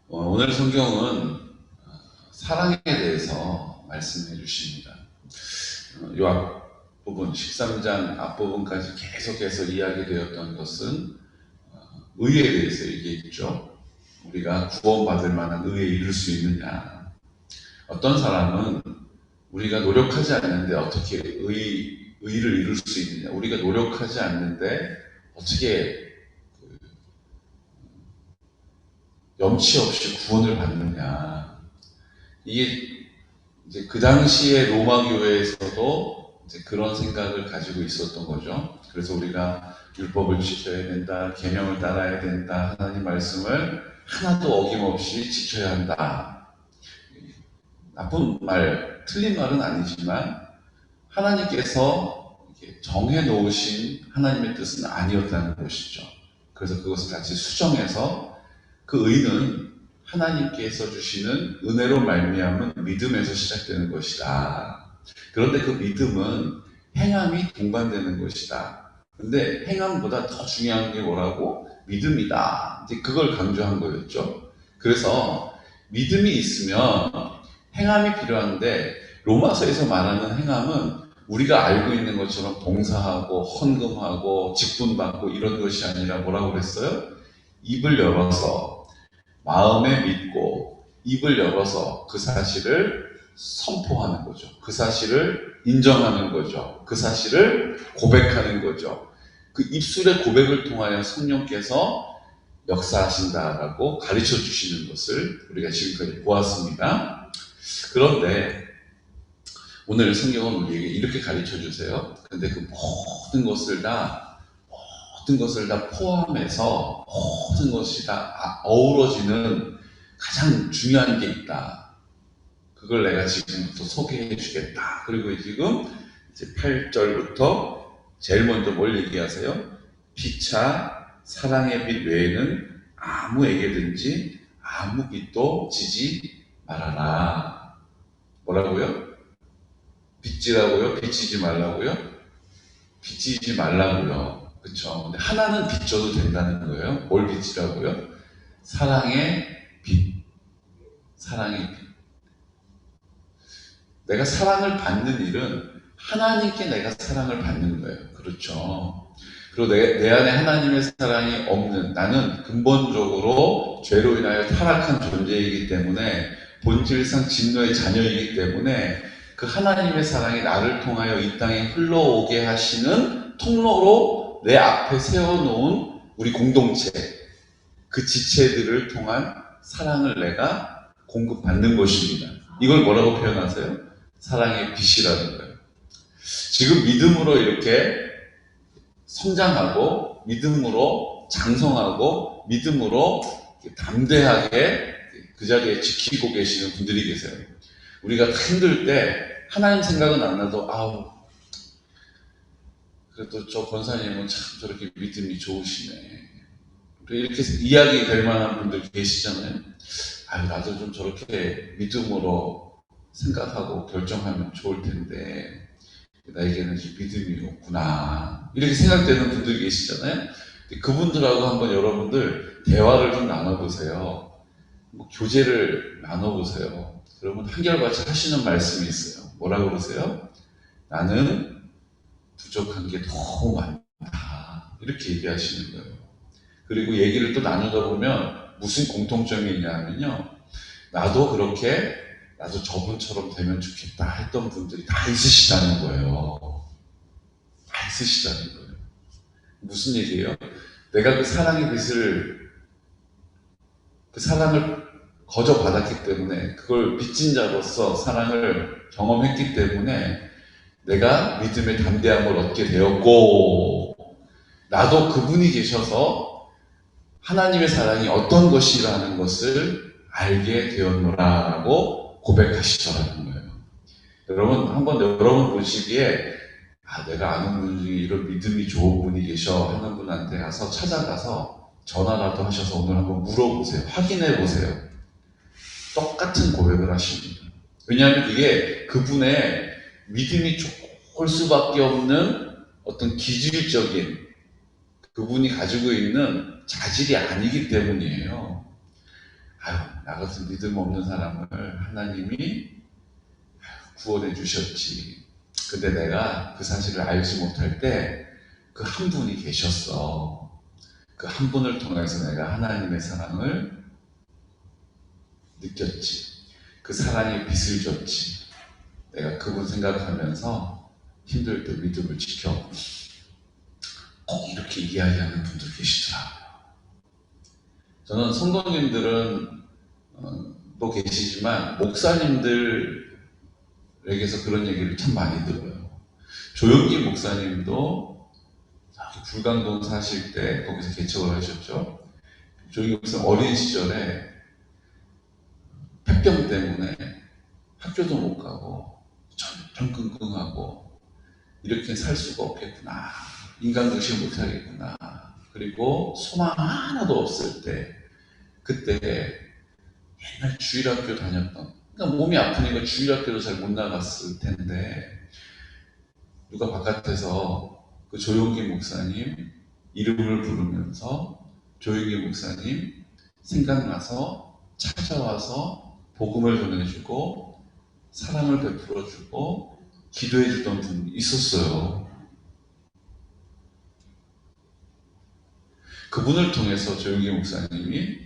오늘 성경은 사랑에 대해서 말씀해 주십니다. 요 앞부분 13장 앞부분까지 계속해서 이야기되었던 것은 의에 대해서 얘기했죠. 우리가 구원받을 만한 의에 이룰 수 있느냐. 어떤 사람은 우리가 노력하지 않는데 어떻게 의를 이룰 수 있느냐. 우리가 노력하지 않는데 어떻게 염치 없이 구원을 받느냐. 이게 이제 그 당시에 로마 교회에서도 이제 그런 생각을 가지고 있었던 거죠. 그래서 우리가 율법을 지켜야 된다, 계명을 따라야 된다, 하나님 말씀을 하나도 어김없이 지켜야 한다. 나쁜 말, 틀린 말은 아니지만 하나님께서 정해 놓으신 하나님의 뜻은 아니었다는 것이죠. 그래서 그것을 같이 수정해서 그 의는 하나님께서 주시는 은혜로 말미암은 믿음에서 시작되는 것이다. 그런데 그 믿음은 행함이 동반되는 것이다. 근데 행함보다 더 중요한 게 뭐라고? 믿음이다. 이제 그걸 강조한 거였죠. 그래서 믿음이 있으면 행함이 필요한데 로마서에서 말하는 행함은 우리가 알고 있는 것처럼 봉사하고 헌금하고 직분받고 이런 것이 아니라 뭐라고 그랬어요? 입을 열어서 마음에 믿고 입을 열어서 그 사실을 선포하는 거죠. 그 사실을 인정하는 거죠. 그 사실을 고백하는 거죠. 그 입술의 고백을 통하여 성령께서 역사하신다라고 가르쳐 주시는 것을 우리가 지금까지 보았습니다. 그런데 오늘 성경은 우리에게 이렇게 가르쳐 주세요. 근데 그 모든 것을 다 포함해서 모든 것이 다 어우러지는 가장 중요한 게 있다. 그걸 내가 지금부터 소개해 주겠다. 그리고 지금 이제 8절부터 제일 먼저 뭘 얘기하세요? 피차 사랑의 빛 외에는 아무에게든지 아무 빛도 지지 말아라. 뭐라고요? 빚지라고요? 빚지지 말라고요? 빚지지 말라고요. 그쵸? 근데 하나는 빚져도 된다는 거예요. 뭘 빚지라고요? 사랑의 빚. 사랑의 빚. 내가 사랑을 받는 일은 하나님께 내가 사랑을 받는 거예요. 그렇죠? 그리고 내 안에 하나님의 사랑이 없는, 나는 근본적으로 죄로 인하여 타락한 존재이기 때문에 본질상 진노의 자녀이기 때문에 그 하나님의 사랑이 나를 통하여 이 땅에 흘러오게 하시는 통로로 내 앞에 세워놓은 우리 공동체, 그 지체들을 통한 사랑을 내가 공급받는 것입니다. 이걸 뭐라고 표현하세요? 사랑의 빛이라는 거예요. 지금 믿음으로 이렇게 성장하고 믿음으로 장성하고 믿음으로 담대하게 그 자리에 지키고 계시는 분들이 계세요. 우리가 힘들 때 하나님 생각은 안 나도 그래도 저 권사님은 참 저렇게 믿음이 좋으시네. 이렇게 이야기 될 만한 분들 계시잖아요. 나도 좀 저렇게 믿음으로 생각하고 결정하면 좋을 텐데 나에게는 믿음이 없구나. 이렇게 생각되는 분들이 계시잖아요. 그분들하고 한번 여러분들 대화를 좀 나눠보세요. 교제를 나눠보세요. 그러면 한결같이 하시는 말씀이 있어요. 뭐라고 그러세요? 나는 부족한 게 너무 많다. 이렇게 얘기하시는 거예요. 그리고 얘기를 또 나누다 보면 무슨 공통점이 있냐면요. 나도 저분처럼 되면 좋겠다 했던 분들이 다 있으시다는 거예요. 다 있으시다는 거예요. 무슨 얘기예요? 내가 그 사랑을 거저 받았기 때문에, 그걸 빚진 자로서 사랑을 경험했기 때문에 내가 믿음의 담대함을 얻게 되었고, 나도 그분이 계셔서 하나님의 사랑이 어떤 것이라는 것을 알게 되었노라라고 고백하시더라는 거예요. 여러분, 한번 여러분 보시기에 내가 아는 분 중에 이런 믿음이 좋은 분이 계셔 하는 분한테 가서 찾아가서 전화라도 하셔서 오늘 한번 물어보세요. 확인해 보세요. 똑같은 고백을 하십니다. 왜냐하면 이게 그분의 믿음이 좋을 수밖에 없는 어떤 기질적인 그분이 가지고 있는 자질이 아니기 때문이에요. 나 같은 믿음 없는 사람을 하나님이 구원해 주셨지. 근데 내가 그 사실을 알지 못할 때 그 한 분이 계셨어. 그 한 분을 통해서 내가 하나님의 사랑을 느꼈지. 그 사랑의 빛을 줬지. 내가 그분 생각하면서 힘들 때 믿음을 지켜. 꼭 이렇게 이야기하는 분들 계시더라고요. 저는 성도님들은 또 계시지만 목사님들에게서 그런 얘기를 참 많이 들어요. 조영기 목사님도 불광동 사실 때 거기서 개척을 하셨죠. 조영기 목사님 어린 시절에 폐병 때문에 학교도 못 가고 전전긍긍하고 이렇게 살 수가 없겠구나. 인간도시 못하겠구나. 그리고 소망 하나도 없을 때 그때 옛날 주일학교 다녔던, 그러니까 몸이 아프니까 주일학교도 잘 못 나갔을 텐데 누가 바깥에서 그 조용기 목사님 이름을 부르면서 조용기 목사님 생각나서 찾아와서 복음을 전해주고 사랑을 베풀어주고 기도해주던 분이 있었어요. 그분을 통해서 조용기 목사님이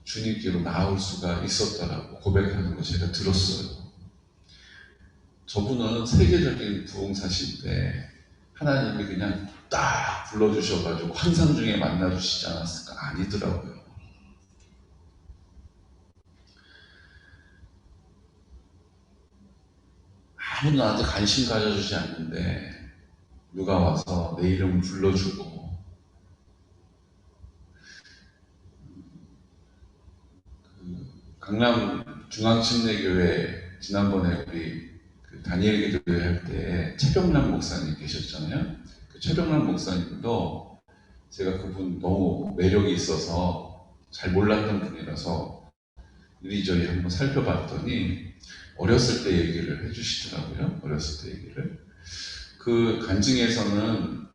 주님께로 나올 수가 있었다라고 고백하는 거 제가 들었어요. 저분은 세계적인 부흥사신데 하나님이 그냥 딱 불러주셔가지고 환상 중에 만나주시지 않았을까? 아니더라고요. 아무도 나한테 관심 가져주지 않는데 누가 와서 내 이름을 불러주고 강남 중앙침례교회 지난번에 우리 다니엘 기도회 할 때 최병남 목사님 계셨잖아요. 그 최병남 목사님도 제가 그분 너무 매력이 있어서 잘 몰랐던 분이라서 이리저리 한번 살펴봤더니 어렸을 때 얘기를 해주시더라고요. 어렸을 때 얘기를. 그 간증에서는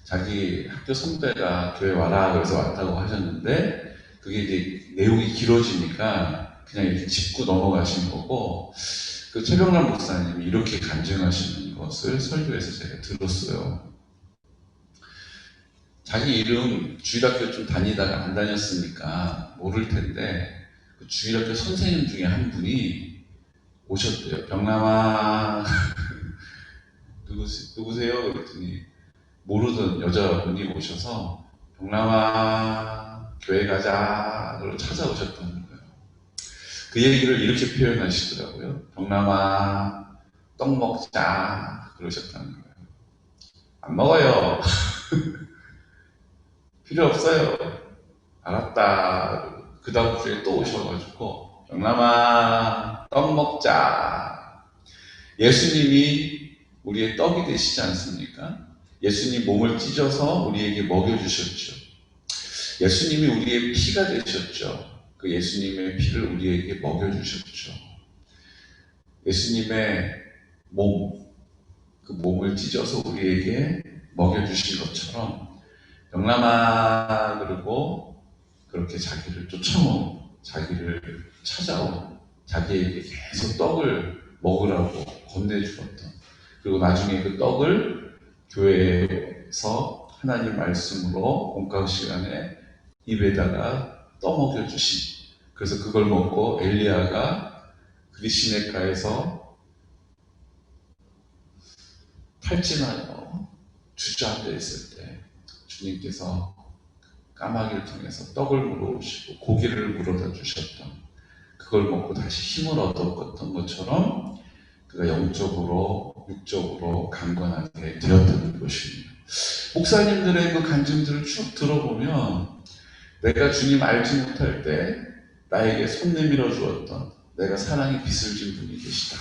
자기 학교 선배가 교회 와라 그래서 왔다고 하셨는데 그게 이제 내용이 길어지니까 그냥 이렇게 짚고 넘어가신 거고 그 최병남 목사님이 이렇게 간증하시는 것을 설교에서 제가 들었어요. 자기 이름 주일학교 좀 다니다가 안 다녔으니까 모를 텐데 그 주일학교 선생님 중에 한 분이 오셨대요. 병남아 누구세요? 그랬더니 모르던 여자분이 오셔서 병남아 교회 가자 그러고 찾아오셨다는 거예요. 그 얘기를 이렇게 표현하시더라고요. 병남아 떡 먹자 그러셨다는 거예요. 안 먹어요. 필요 없어요. 알았다. 그 다음 주에 또 오셔가지고 병남아 떡 먹자. 예수님이 우리의 떡이 되시지 않습니까? 예수님 몸을 찢어서 우리에게 먹여주셨죠. 예수님이 우리의 피가 되셨죠. 그 예수님의 피를 우리에게 먹여주셨죠. 예수님의 몸, 그 몸을 찢어서 우리에게 먹여주신 것처럼 병남아 그러고 그렇게 자기를 쫓아온, 자기를 찾아온, 자기에게 계속 떡을 먹으라고 건네주었던, 그리고 나중에 그 떡을 교회에서 하나님 말씀으로 공강 시간에 입에다가 떠먹여 주신, 그래서 그걸 먹고 엘리야가 그리시네가에서 탈진하여 주저앉아 있을 때 주님께서 까마귀를 통해서 떡을 물어오시고 고기를 물어다 주셨던, 그걸 먹고 다시 힘을 얻었던 것처럼 그가 영적으로 육적으로 강건하게 되었다는 것입니다. 목사님들의 그 간증들을 쭉 들어보면 내가 주님 알지 못할 때 나에게 손 내밀어 주었던, 내가 사랑의 빛을 준 분이 계시다.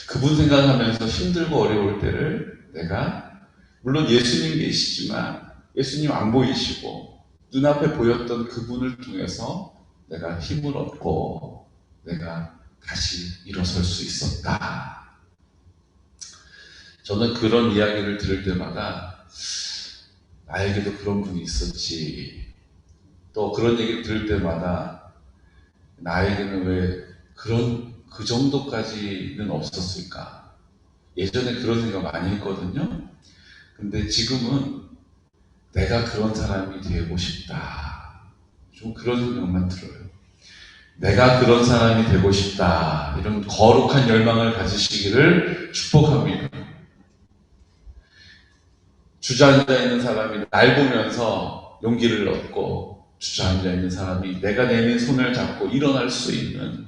그분 생각하면서 힘들고 어려울 때를 내가, 물론 예수님 계시지만 예수님 안 보이시고 눈앞에 보였던 그분을 통해서 내가 힘을 얻고 내가 다시 일어설 수 있었다. 저는 그런 이야기를 들을 때마다 나에게도 그런 분이 있었지. 또 그런 얘기를 들을 때마다 나에게는 왜 그 정도까지는 없었을까? 예전에 그런 생각 많이 했거든요. 근데 지금은 내가 그런 사람이 되고 싶다. 좀 그런 생각만 들어요. 내가 그런 사람이 되고 싶다. 이런 거룩한 열망을 가지시기를 축복합니다. 주저앉아 있는 사람이 날 보면서 용기를 얻고, 주저앉아 있는 사람이 내가 내민 손을 잡고 일어날 수 있는,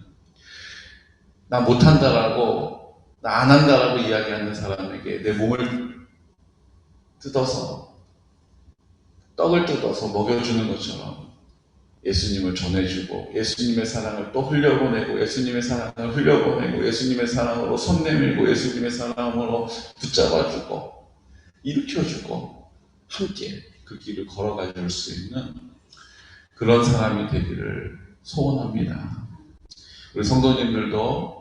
나 못한다라고, 나 안 한다라고 이야기하는 사람에게 내 몸을 뜯어서, 떡을 뜯어서 먹여주는 것처럼 예수님을 전해주고, 예수님의 사랑을 또 흘려보내고, 예수님의 사랑을 흘려보내고, 예수님의 사랑으로 손 내밀고, 예수님의 사랑으로 붙잡아주고, 일으켜주고, 함께 그 길을 걸어가 줄 수 있는 그런 사람이 되기를 소원합니다. 우리 성도님들도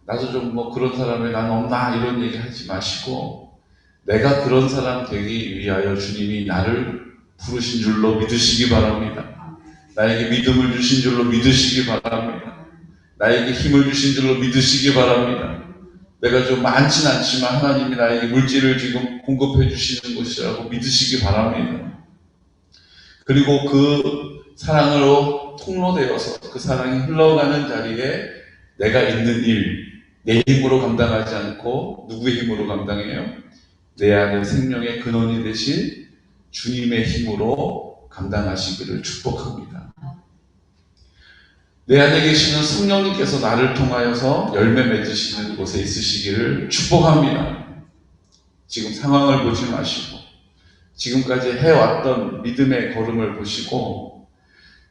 나도 좀 뭐 그런 사람이 난 없나 이런 얘기 하지 마시고, 내가 그런 사람 되기 위하여 주님이 나를 부르신 줄로 믿으시기 바랍니다. 나에게 믿음을 주신 줄로 믿으시기 바랍니다. 나에게 힘을 주신 줄로 믿으시기 바랍니다. 내가 좀 많진 않지만 하나님이 나에게 물질을 지금 공급해 주시는 것이라고 믿으시기 바랍니다. 그리고 그 사랑으로 통로되어서 그 사랑이 흘러가는 자리에 내가 있는 일, 내 힘으로 감당하지 않고 누구의 힘으로 감당해요? 내 안에 생명의 근원이 되신 주님의 힘으로 감당하시기를 축복합니다. 내 안에 계시는 성령님께서 나를 통하여서 열매 맺으시는 곳에 있으시기를 축복합니다. 지금 상황을 보지 마시고, 지금까지 해왔던 믿음의 걸음을 보시고,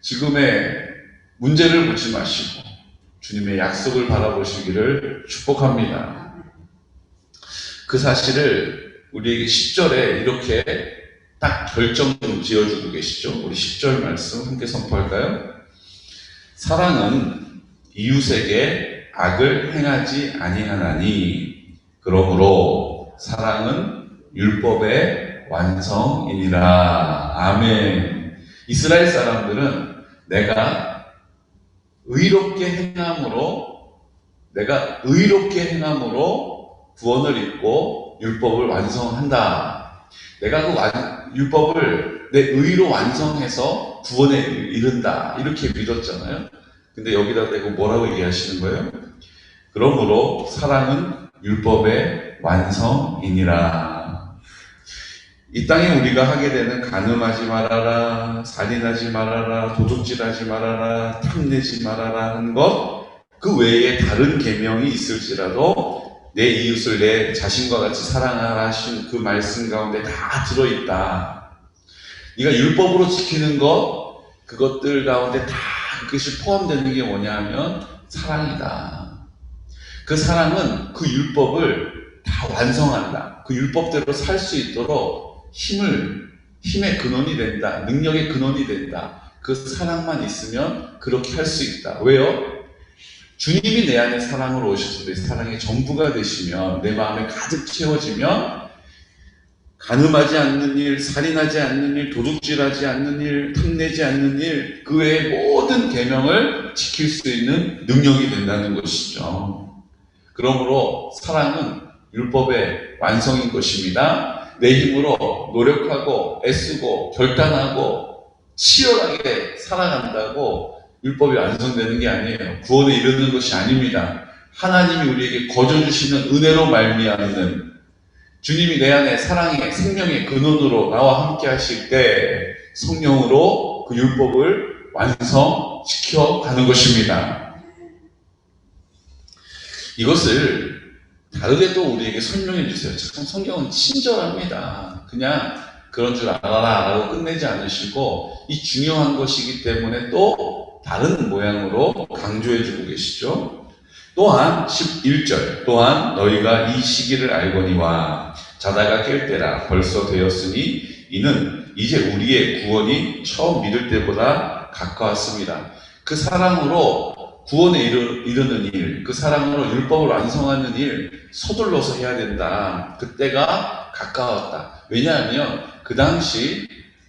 지금의 문제를 보지 마시고 주님의 약속을 바라보시기를 축복합니다. 그 사실을 우리에게 10절에 이렇게 딱 결정 지어주고 계시죠. 우리 10절 말씀 함께 선포할까요? 사랑은 이웃에게 악을 행하지 아니하나니 그러므로 사랑은 율법의 완성이니라. 아멘. 이스라엘 사람들은 내가 의롭게 행함으로 구원을 입고 율법을 완성한다. 내가 그 율법을 내 의로 완성해서 구원에 이른다. 이렇게 믿었잖아요. 근데 여기다 대고 뭐라고 얘기하시는 거예요? 그러므로 사랑은 율법의 완성이니라. 이 땅에 우리가 하게 되는 간음하지 말아라, 살인하지 말아라, 도둑질하지 말아라, 탐내지 말아라 하는 것, 그 외에 다른 계명이 있을지라도 내 이웃을 내 자신과 같이 사랑하라 하신 그 말씀 가운데 다 들어있다. 네가 율법으로 지키는 것, 그것들 가운데 다 그것이 포함되는 게 뭐냐 하면 사랑이다. 그 사랑은 그 율법을 다 완성한다. 그 율법대로 살 수 있도록 힘의 근원이 된다. 능력의 근원이 된다. 그 사랑만 있으면 그렇게 할 수 있다. 왜요? 주님이 내 안에 사랑으로 오셔서 내 사랑의 전부가 되시면, 내 마음에 가득 채워지면 간음하지 않는 일, 살인하지 않는 일, 도둑질하지 않는 일, 탐내지 않는 일, 그 외의 모든 계명을 지킬 수 있는 능력이 된다는 것이죠. 그러므로 사랑은 율법의 완성인 것입니다. 내 힘으로 노력하고 애쓰고 결단하고 치열하게 살아간다고 율법이 완성되는 게 아니에요. 구원에 이르는 것이 아닙니다. 하나님이 우리에게 거저주시는 은혜로 말미암는, 주님이 내 안에 사랑의 생명의 근원으로 나와 함께 하실 때 성령으로 그 율법을 완성시켜 가는 것입니다. 이것을 다르게 또 우리에게 설명해 주세요. 참 성경은 친절합니다. 그냥 그런 줄 알아라 라고 끝내지 않으시고, 이 중요한 것이기 때문에 또 다른 모양으로 강조해 주고 계시죠. 또한 11절, 또한 너희가 이 시기를 알거니와 자다가 깰 때라 벌써 되었으니 이는 이제 우리의 구원이 처음 믿을 때보다 가까웠습니다. 그 사랑으로 구원에 이르는 일, 그 사랑으로 율법을 완성하는 일 서둘러서 해야 된다. 그때가 가까웠다. 왜냐하면 그 당시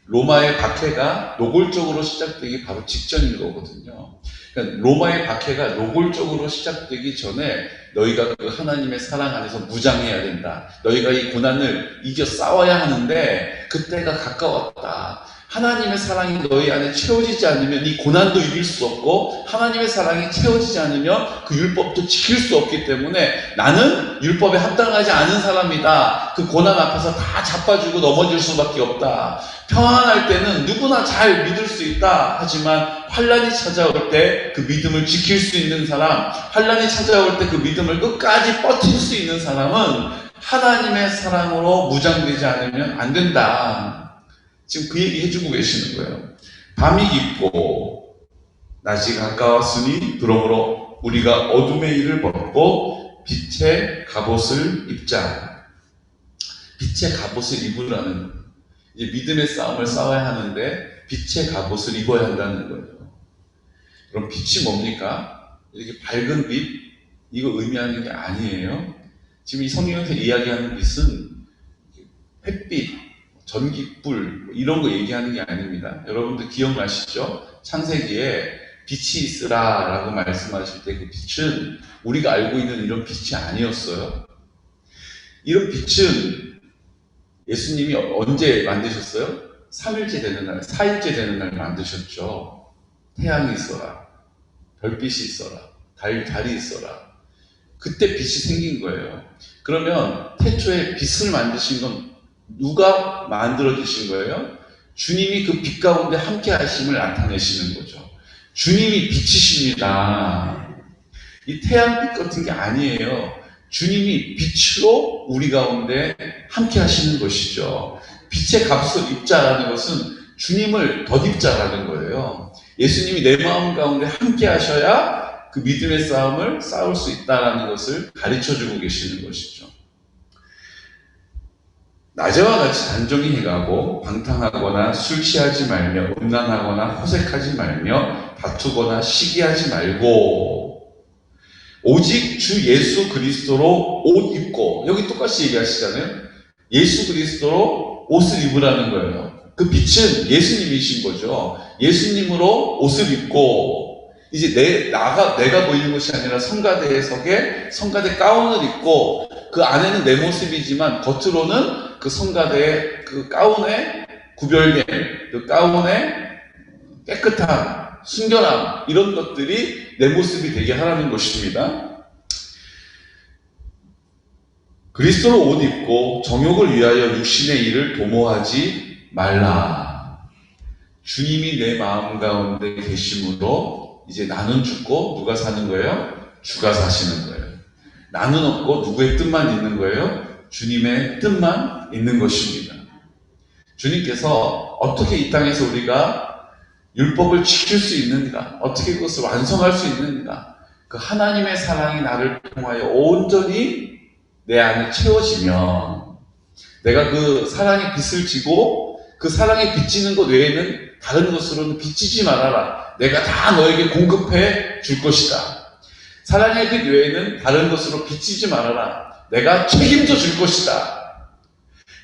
로마의 박해가 노골적으로 시작되기 바로 직전인 거거든요. 그러니까 로마의 박해가 노골적으로 시작되기 전에 너희가 그 하나님의 사랑 안에서 무장해야 된다. 너희가 이 고난을 이겨 싸워야 하는데 그때가 가까웠다. 하나님의 사랑이 너희 안에 채워지지 않으면 이 고난도 이길 수 없고, 하나님의 사랑이 채워지지 않으면 그 율법도 지킬 수 없기 때문에 나는 율법에 합당하지 않은 사람이다. 그 고난 앞에서 다 자빠지고 넘어질 수밖에 없다. 평안할 때는 누구나 잘 믿을 수 있다. 하지만 환란이 찾아올 때 그 믿음을 지킬 수 있는 사람, 환란이 찾아올 때 그 믿음을 끝까지 버틸 수 있는 사람은 하나님의 사랑으로 무장되지 않으면 안 된다. 지금 그 얘기 해주고 계시는 거예요. 밤이 깊고 낮이 가까웠으니 그러므로 우리가 어둠의 일을 벗고 빛의 갑옷을 입자. 빛의 갑옷을 입으라는, 이제 믿음의 싸움을 싸워야 하는데 빛의 갑옷을 입어야 한다는 거예요. 그럼 빛이 뭡니까? 이렇게 밝은 빛, 이거 의미하는 게 아니에요. 지금 이 성경에서 이야기하는 빛은 햇빛, 전기불 이런 거 얘기하는 게 아닙니다. 여러분들 기억나시죠? 창세기에 빛이 있으라 라고 말씀하실 때 그 빛은 우리가 알고 있는 이런 빛이 아니었어요. 이런 빛은 예수님이 언제 만드셨어요? 3일째 되는 날, 4일째 되는 날 만드셨죠. 태양이 있어라, 별빛이 있어라, 달이 있어라. 그때 빛이 생긴 거예요. 그러면 태초에 빛을 만드신 건 누가 만들어주신 거예요? 주님이 그 빛 가운데 함께 하심을 나타내시는 거죠. 주님이 빛이십니다. 이 태양빛 같은 게 아니에요. 주님이 빛으로 우리 가운데 함께 하시는 것이죠. 빛의 값을 입자라는 것은 주님을 덧입자라는 거예요. 예수님이 내 마음 가운데 함께 하셔야 그 믿음의 싸움을 싸울 수 있다는 것을 가르쳐주고 계시는 것이죠. 낮에와 같이 단정히 행하고 방탕하거나 술 취하지 말며 음란하거나 호색하지 말며 다투거나 시기하지 말고 오직 주 예수 그리스도로 옷 입고, 여기 똑같이 얘기하시잖아요. 예수 그리스도로 옷을 입으라는 거예요. 그 빛은 예수님이신 거죠. 예수님으로 옷을 입고, 이제 내가 보이는 것이 아니라 성가대에 서게 성가대 가운을 입고, 그 안에는 내 모습이지만 겉으로는 그 성가대의 그 가운에 구별된 그 가운의 깨끗함, 순결함, 이런 것들이 내 모습이 되게 하라는 것입니다. 그리스도로 옷 입고 정욕을 위하여 육신의 일을 도모하지 말라. 주님이 내 마음 가운데 계심으로 이제 나는 죽고 누가 사는 거예요? 주가 사시는 거예요. 나는 없고 누구의 뜻만 있는 거예요? 주님의 뜻만 있는 것입니다. 주님께서 어떻게 이 땅에서 우리가 율법을 지킬 수 있는가? 어떻게 그것을 완성할 수 있는가? 그 하나님의 사랑이 나를 통하여 온전히 내 안에 채워지면, 내가 그 사랑의 빛을 지고 그 사랑에 비치는 것 외에는 다른 것으로는 비치지 말아라. 내가 다 너에게 공급해 줄 것이다. 사랑의 빛 외에는 다른 것으로 비치지 말아라. 내가 책임져 줄 것이다.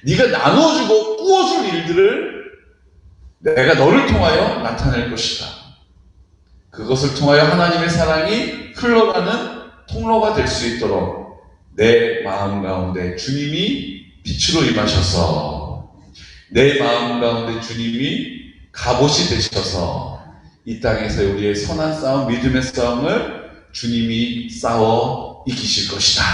네가 나눠주고 꾸어줄 일들을 내가 너를 통하여 나타낼 것이다. 그것을 통하여 하나님의 사랑이 흘러가는 통로가 될 수 있도록 내 마음 가운데 주님이 빛으로 임하셔서, 내 마음 가운데 주님이 갑옷이 되셔서 이 땅에서 우리의 선한 싸움, 믿음의 싸움을 주님이 싸워 이기실 것이다.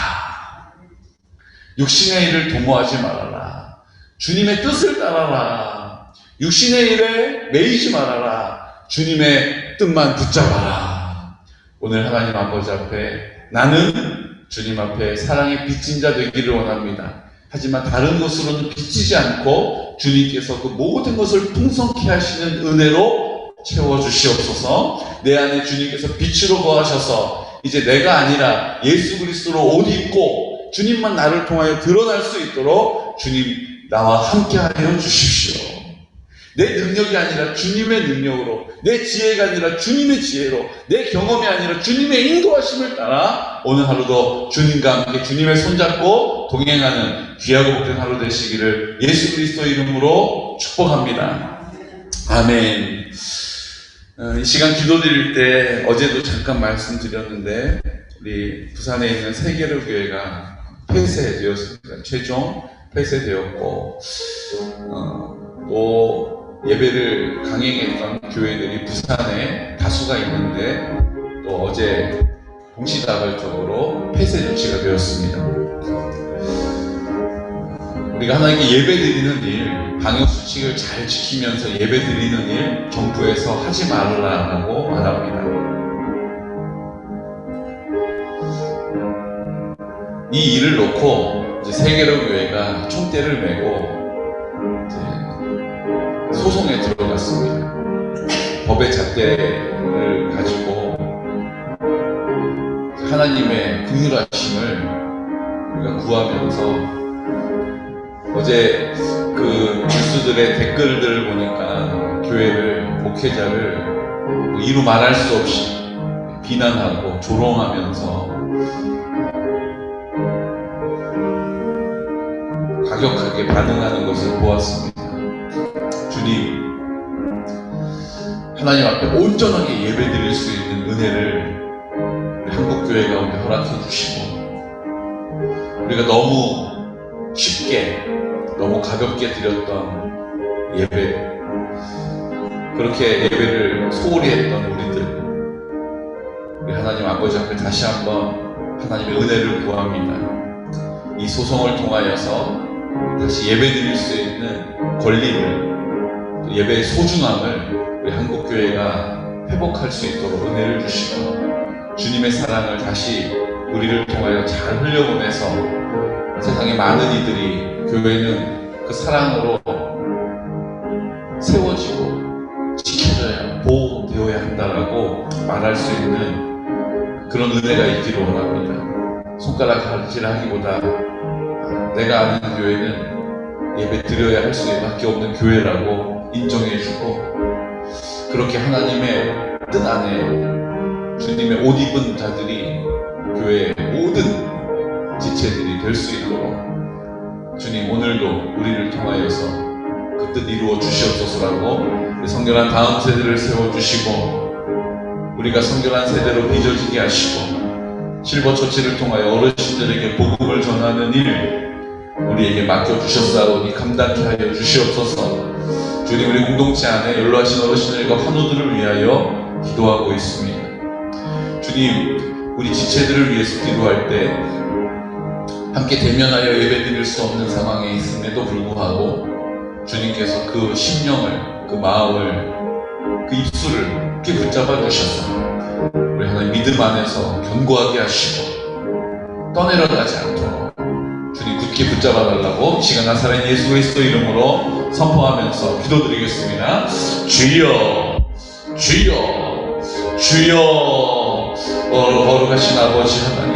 육신의 일을 도모하지 말아라. 주님의 뜻을 따라라. 육신의 일에 매이지 말아라. 주님의 뜻만 붙잡아라. 오늘 하나님 아버지 앞에 나는 주님 앞에 사랑의 빚진 자 되기를 원합니다. 하지만 다른 것으로는 비치지 않고 주님께서 그 모든 것을 풍성케 하시는 은혜로 채워주시옵소서. 내 안에 주님께서 빛으로 거하셔서 이제 내가 아니라 예수 그리스도로 옷 입고 주님만 나를 통하여 드러날 수 있도록 주님 나와 함께 하여 주십시오. 내 능력이 아니라 주님의 능력으로, 내 지혜가 아니라 주님의 지혜로, 내 경험이 아니라 주님의 인도하심을 따라 오늘 하루도 주님과 함께 주님의 손잡고 동행하는 귀하고 복된 하루 되시기를 예수 그리스도 이름으로 축복합니다. 아멘. 이 시간 기도드릴 때 어제도 잠깐 말씀드렸는데 우리 부산에 있는 세계로 교회가 폐쇄되었습니다. 최종 폐쇄되었고 또 예배를 강행했던 교회들이 부산에 다수가 있는데 또 어제 동시다발적으로 폐쇄 조치가 되었습니다. 우리가 하나님께 예배 드리는 일, 방역수칙을 잘 지키면서 예배 드리는 일 정부에서 하지 말라고 말합니다. 이 일을 놓고 이제 세계로 교회가 총대를 메고 이제 소송에 들어갔습니다. 법의 잣대를 가지고 하나님의 긍휼하심을 우리가 구하면서 어제 그 뉴스들의 댓글들을 보니까 교회를, 목회자를 이루 말할 수 없이 비난하고 조롱하면서 과격하게 반응하는 것을 보았습니다. 주님, 하나님 앞에 온전하게 예배드릴 수 있는 은혜를 우리 한국교회 가운데 허락해 주시고, 우리가 너무 쉽게 너무 가볍게 드렸던 예배, 그렇게 예배를 소홀히 했던 우리들, 우리 하나님 아버지 앞에 다시 한번 하나님의 은혜를 구합니다. 이 소송을 통하여서 다시 예배 드릴 수 있는 권리를, 또 예배의 소중함을 우리 한국교회가 회복할 수 있도록 은혜를 주시고, 주님의 사랑을 다시 우리를 통하여 잘 흘려보내서 세상의 많은 이들이 교회는 그 사랑으로 세워지고 지켜져야, 보호되어야 한다라고 말할 수 있는 그런 은혜가 있기를 원합니다. 손가락 가르치라기보다 내가 아는 교회는 예배 드려야 할 수밖에 없는 교회라고 인정해주고, 그렇게 하나님의 뜻 안에 주님의 옷 입은 자들이 교회의 모든 지체들이 될 수 있도록 주님, 오늘도 우리를 통하여서 그 뜻 이루어 주시옵소서라고 성결한 다음 세대를 세워주시고, 우리가 성결한 세대로 빚어지게 하시고, 실버처치를 통하여 어르신들에게 복음을 전하는 일 우리에게 맡겨주셨사오니 감당케 하여 주시옵소서. 주님, 우리 공동체 안에 연로하신 어르신들과 환우들을 위하여 기도하고 있습니다. 주님, 우리 지체들을 위해서 기도할 때 함께 대면하여 예배드릴 수 없는 상황에 있음에도 불구하고 주님께서 그 심령을, 그 마음을, 그 입술을 굳게 붙잡아 주셔서 우리 하나님 믿음 안에서 견고하게 하시고 떠내려가지 않도록 주님 굳게 붙잡아 달라고 이 시간 나사렛 예수 그리스도 이름으로 선포하면서 기도드리겠습니다. 주여, 주여, 주여. 거룩하신 아버지 하나님,